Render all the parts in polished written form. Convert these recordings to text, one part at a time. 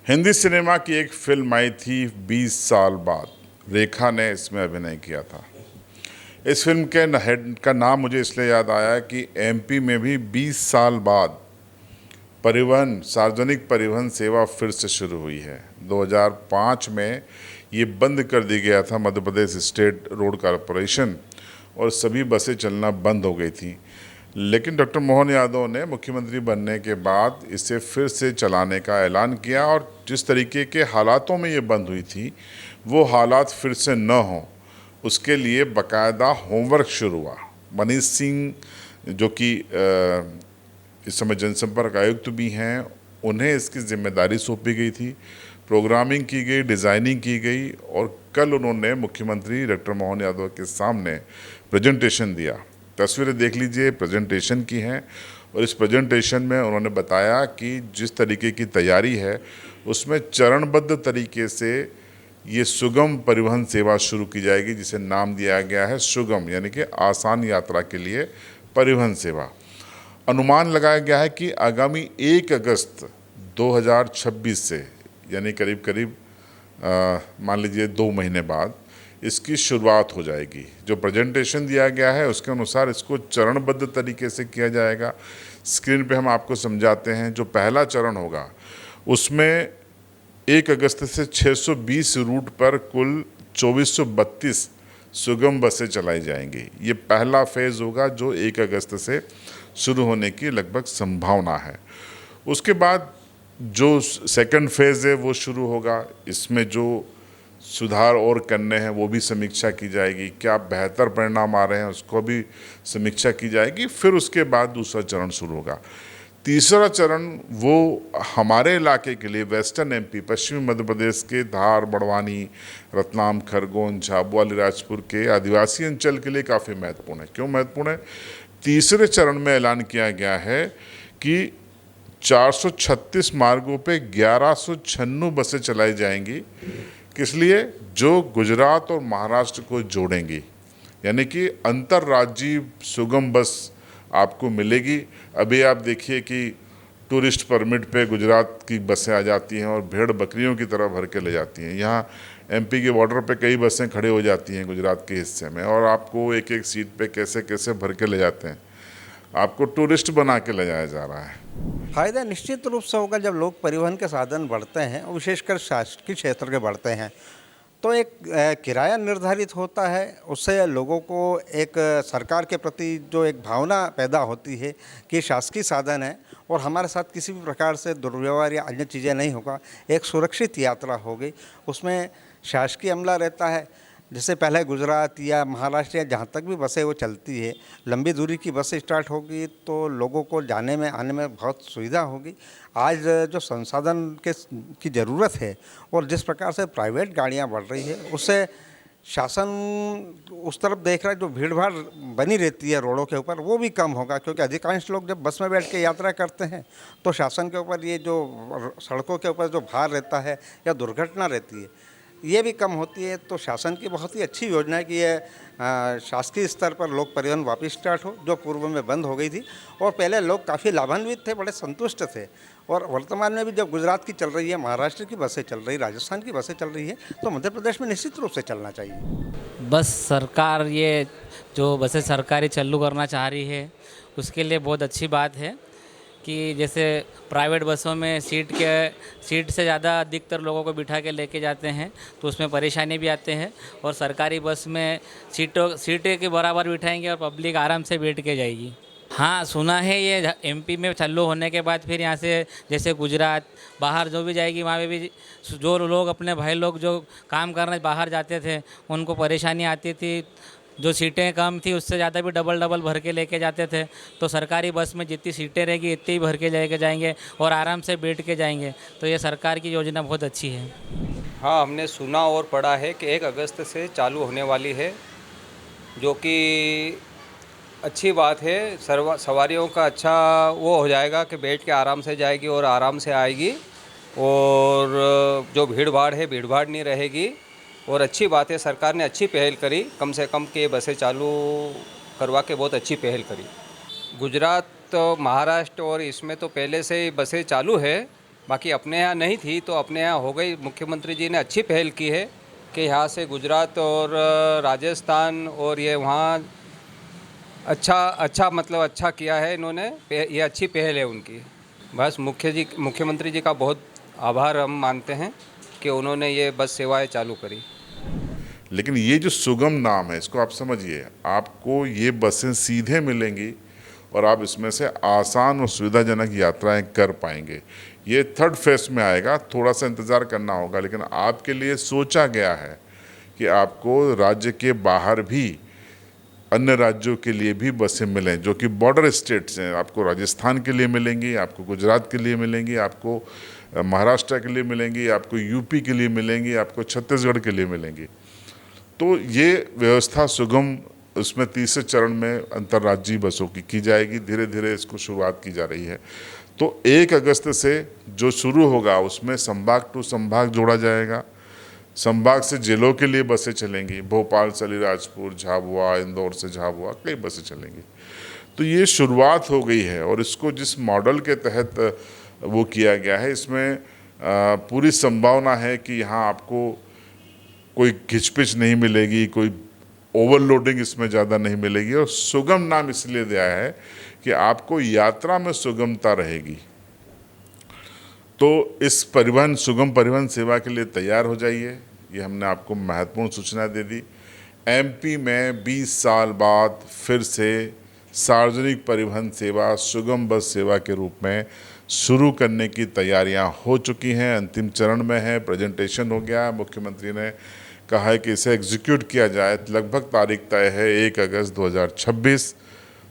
Hindi cinema की एक film आई थी 20 साल बाद। रेखा ने इसमें अभिनय किया था। इस फिल्म के हेड का नाम मुझे इसलिए याद आया कि एमपी में भी 20 साल बाद परिवहन सार्वजनिक परिवहन सेवा फिर से शुरू हुई है। 2005 में ये बंद कर दिया गया था Madhya Pradesh state road corporation, और सभी बसें चलना बंद हो गई थी। लेकिन डॉक्टर मोहन यादव ने मुख्यमंत्री बनने के बाद इसे फिर से चलाने का ऐलान किया, और जिस तरीके के हालातों में ये बंद हुई थी वो हालात फिर से न हों, उसके लिए बाकायदा होमवर्क शुरू हुआ। मनीष सिंह जो कि इस समय जनसंपर्क आयुक्त भी हैं, उन्हें इसकी जिम्मेदारी सौंपी गई थी। प्रोग्रामिंग की गई, डिज़ाइनिंग की गई, और कल उन्होंने मुख्यमंत्री डॉक्टर मोहन यादव के सामने प्रेजेंटेशन दिया। तस्वीरें देख लीजिए, प्रेजेंटेशन की हैं, और इस प्रेजेंटेशन में उन्होंने बताया कि जिस तरीके की तैयारी है उसमें चरणबद्ध तरीके से ये सुगम परिवहन सेवा शुरू की जाएगी, जिसे नाम दिया गया है सुगम, यानी कि आसान यात्रा के लिए परिवहन सेवा। अनुमान लगाया गया है कि आगामी 1 अगस्त 2026 से, यानी करीब करीब मान लीजिए 2 महीने बाद इसकी शुरुआत हो जाएगी। जो प्रेजेंटेशन दिया गया है उसके अनुसार इसको चरणबद्ध तरीके से किया जाएगा। स्क्रीन पे हम आपको समझाते हैं। जो पहला चरण होगा उसमें 1 अगस्त से 620 रूट पर कुल 2432 सुगम बसें चलाई जाएंगी। ये पहला फेज़ होगा जो 1 अगस्त से शुरू होने की लगभग संभावना है। उसके बाद जो सेकंड फेज़ है वो शुरू होगा। इसमें जो सुधार और करने हैं वो भी समीक्षा की जाएगी, क्या बेहतर परिणाम आ रहे हैं उसको भी समीक्षा की जाएगी। फिर उसके बाद दूसरा चरण शुरू होगा। तीसरा चरण वो हमारे इलाके के लिए वेस्टर्न एमपी, पश्चिमी मध्य प्रदेश के धार, बड़वानी, रतलाम, खरगोन, झाबुआ, अलीराजपुर के आदिवासी अंचल के लिए काफ़ी महत्वपूर्ण है। क्यों महत्वपूर्ण है? तीसरे चरण में ऐलान किया गया है कि 436 मार्गों पे 1196 बसें चलाई जाएंगी। किस लिए? जो गुजरात और महाराष्ट्र को जोड़ेंगी, यानी कि अंतर्राज्यीय सुगम बस आपको मिलेगी। अभी आप देखिए कि टूरिस्ट परमिट पे गुजरात की बसें आ जाती हैं और भेड़ बकरियों की तरह भर के ले जाती हैं। यहाँ एमपी के बॉर्डर पे कई बसें खड़े हो जाती हैं गुजरात के हिस्से में, और आपको एक एक सीट पे कैसे कैसे भर के ले जाते हैं। आपको टूरिस्ट बना के ले जाया जा रहा है। फायदा निश्चित रूप से होगा जब लोग परिवहन के साधन बढ़ते हैं, विशेषकर शासकीय क्षेत्र के बढ़ते हैं, तो एक किराया निर्धारित होता है। उससे लोगों को एक सरकार के प्रति जो एक भावना पैदा होती है कि शासकीय साधन है और हमारे साथ किसी भी प्रकार से दुर्व्यवहार या अन्य चीज़ें नहीं होगा, एक सुरक्षित यात्रा होगी। उसमें शासकीय अमला रहता है। जैसे पहले गुजरात या महाराष्ट्र या जहाँ तक भी बसें वो चलती है, लंबी दूरी की बसें स्टार्ट होगी तो लोगों को जाने में आने में बहुत सुविधा होगी। आज जो संसाधन की ज़रूरत है और जिस प्रकार से प्राइवेट गाड़ियाँ बढ़ रही है, उससे शासन उस तरफ देख रहा है। जो भीड़ भाड़ बनी रहती है रोडों के ऊपर, वो भी कम होगा, क्योंकि अधिकांश लोग जब बस में बैठ के यात्रा करते हैं तो शासन के ऊपर ये जो सड़कों के ऊपर जो भार रहता है या दुर्घटना रहती है, ये भी कम होती है। तो शासन की बहुत ही अच्छी योजना है कि ये शासकीय स्तर पर लोक परिवहन वापस स्टार्ट हो, जो पूर्व में बंद हो गई थी। और पहले लोग काफ़ी लाभान्वित थे, बड़े संतुष्ट थे। और वर्तमान में भी जब गुजरात की चल रही है, महाराष्ट्र की बसें चल रही, राजस्थान की बसें चल रही है, तो मध्य प्रदेश में निश्चित रूप से चलना चाहिए। बस सरकार ये जो बसें सरकारी चालू करना चाह रही है उसके लिए बहुत अच्छी बात है कि जैसे प्राइवेट बसों में सीट से ज़्यादा अधिकतर लोगों को बिठा के लेके जाते हैं तो उसमें परेशानी भी आते हैं, और सरकारी बस में सीटें के बराबर बिठाएंगे और पब्लिक आराम से बैठ के जाएगी। हाँ, सुना है ये एमपी में चालू होने के बाद फिर यहाँ से जैसे गुजरात बाहर जो भी जाएगी वहाँ पे भी जो लोग अपने भाई लोग जो काम करने बाहर जाते थे उनको परेशानी आती थी। जो सीटें कम थी उससे ज़्यादा भी डबल भर के लेके जाते थे। तो सरकारी बस में जितनी सीटें रहेगी इतनी ही भर के लेके जाएंगे और आराम से बैठ के जाएंगे। तो ये सरकार की योजना बहुत अच्छी है। हाँ, हमने सुना और पढ़ा है कि 1 अगस्त से चालू होने वाली है, जो कि अच्छी बात है। सवारियों का अच्छा वो हो जाएगा कि बैठ के आराम से जाएगी और आराम से आएगी, और जो भीड़ भाड़ है भीड़ भाड़ नहीं रहेगी। और अच्छी बात है, सरकार ने अच्छी पहल करी, कम से कम के बसें चालू करवा के बहुत अच्छी पहल करी। गुजरात, महाराष्ट्र और इसमें तो पहले से ही बसें चालू है, बाकी अपने यहाँ नहीं थी तो अपने यहाँ हो गई। मुख्यमंत्री जी ने अच्छी पहल की है कि यहाँ से गुजरात और राजस्थान और ये वहाँ अच्छा किया है इन्होंने। ये अच्छी पहल है उनकी। बस मुख्यमंत्री जी का बहुत आभार हम मानते हैं कि उन्होंने ये बस सेवाएं चालू करी। लेकिन ये जो सुगम नाम है, इसको आप समझिए, आपको ये बसें सीधे मिलेंगी और आप इसमें से आसान और सुविधाजनक यात्राएं कर पाएंगे। ये थर्ड फेज में आएगा, थोड़ा सा इंतज़ार करना होगा, लेकिन आपके लिए सोचा गया है कि आपको राज्य के बाहर भी, अन्य राज्यों के लिए भी बसें मिलें जो कि बॉर्डर स्टेट्स हैं। आपको राजस्थान के लिए मिलेंगी, आपको गुजरात के लिए मिलेंगी, आपको महाराष्ट्र के लिए मिलेंगी, आपको यूपी के लिए मिलेंगी, आपको छत्तीसगढ़ के लिए मिलेंगी। तो ये व्यवस्था सुगम, उसमें तीसरे चरण में अंतर्राज्यीय बसों की जाएगी। धीरे धीरे इसको शुरुआत की जा रही है। तो 1 अगस्त से जो शुरू होगा उसमें संभाग टू संभाग जोड़ा जाएगा। संभाग से जिलों के लिए बसें चलेंगी, भोपाल से अलीराजपुर, झाबुआ, इंदौर से झाबुआ, कई बसें चलेंगी। तो ये शुरुआत हो गई है और इसको जिस मॉडल के तहत वो किया गया है, इसमें पूरी संभावना है कि यहाँ आपको कोई घिचपिच नहीं मिलेगी, कोई ओवरलोडिंग इसमें ज़्यादा नहीं मिलेगी। और सुगम नाम इसलिए दिया है कि आपको यात्रा में सुगमता रहेगी। तो इस सुगम परिवहन सेवा के लिए तैयार हो जाइए। ये हमने आपको महत्वपूर्ण सूचना दे दी। एमपी में 20 साल बाद फिर से सार्वजनिक परिवहन सेवा सुगम बस सेवा के रूप में शुरू करने की तैयारियां हो चुकी हैं, अंतिम चरण में है। प्रेजेंटेशन हो गया, मुख्यमंत्री ने कहा है कि इसे एग्जीक्यूट किया जाए। लगभग तारीख तय है 1 अगस्त 2026।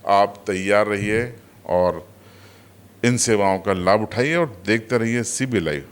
आप तैयार रहिए और इन सेवाओं का लाभ उठाइए और देखते रहिए CB लाइव।